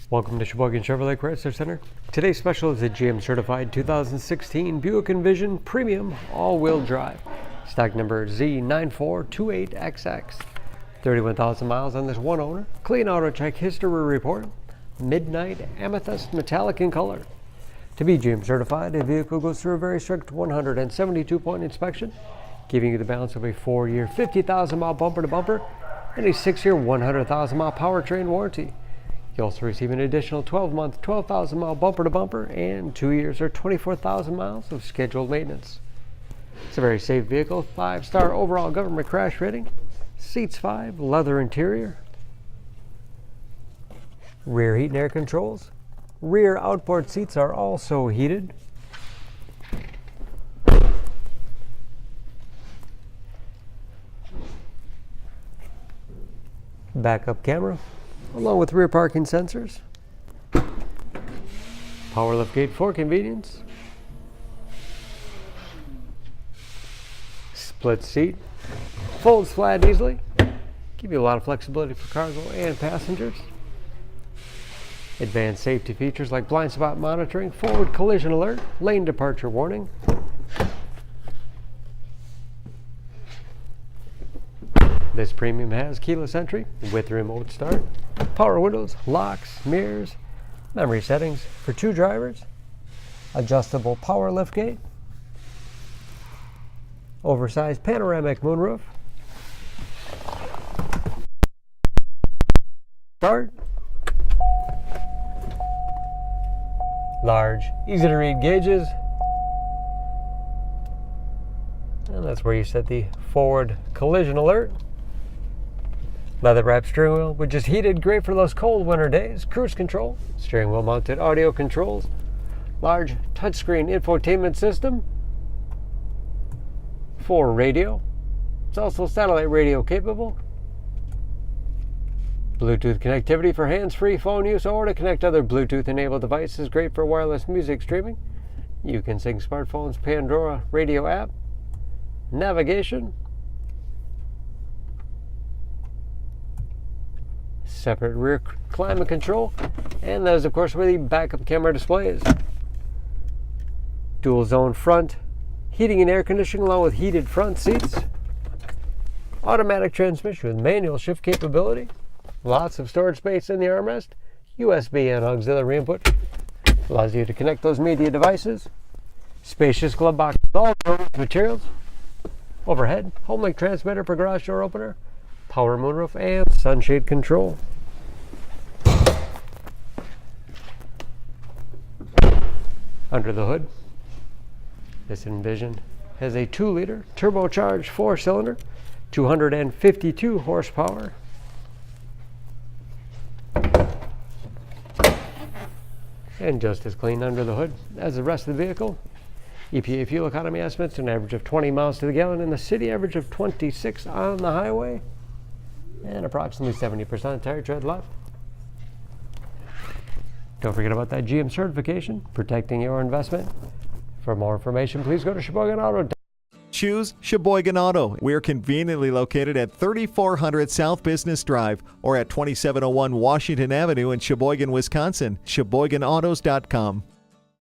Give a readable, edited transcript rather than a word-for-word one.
Welcome to Sheboygan Chevrolet Chrysler Center. Today's special is a GM Certified 2016 Buick Envision Premium all-wheel drive. Stock number Z9428XX. 31,000 miles on this one owner. Clean auto check history report. Midnight Amethyst Metallic in color. To be GM Certified, a vehicle goes through a very strict 172-point inspection, giving you the balance of a 4-year, 50,000-mile bumper-to-bumper and a 6-year, 100,000-mile powertrain warranty. You also receive an additional 12-month, 12,000-mile bumper-to-bumper and 2 years or 24,000 miles of scheduled maintenance. It's a very safe vehicle, 5-star overall government crash rating, seats 5, leather interior, rear heat and air controls, rear outboard seats are also heated. Backup camera, along with rear parking sensors. Power liftgate for convenience. Split seat. Folds flat easily. Give you a lot of flexibility for cargo and passengers. Advanced safety features like blind spot monitoring, forward collision alert, lane departure warning. This Premium has keyless entry with remote start, power windows, locks, mirrors, memory settings for 2 drivers, adjustable power liftgate, oversized panoramic moonroof, start, large, easy to read gauges, and that's where you set the forward collision alert. Leather wrapped steering wheel, which is heated, great for those cold winter days. Cruise control, steering wheel mounted audio controls, large touchscreen infotainment system, 4 radio. It's also satellite radio capable. Bluetooth connectivity for hands-free phone use or to connect other Bluetooth enabled devices, great for wireless music streaming. You can sync smartphone's Pandora radio app, navigation, separate rear climate control, and that is of course where the backup camera display is. Dual zone front heating and air conditioning along with heated front seats. Automatic transmission with manual shift capability. Lots of storage space in the armrest. USB and auxiliary input. Allows you to connect those media devices. Spacious glove box with all materials. Overhead, home-link transmitter per garage door opener. Power moonroof and sunshade control. Under the hood, this Envision has a 2-liter turbocharged 4-cylinder, 252 horsepower. And just as clean under the hood as the rest of the vehicle. EPA fuel economy estimates an average of 20 miles to the gallon in the city, average of 26 on the highway, and approximately 70% tire tread left. Don't forget about that GM certification, protecting your investment. For more information, please go to Sheboygan Auto. Choose Sheboygan Auto. We're conveniently located at 3400 South Business Drive or at 2701 Washington Avenue in Sheboygan, Wisconsin. SheboyganAutos.com.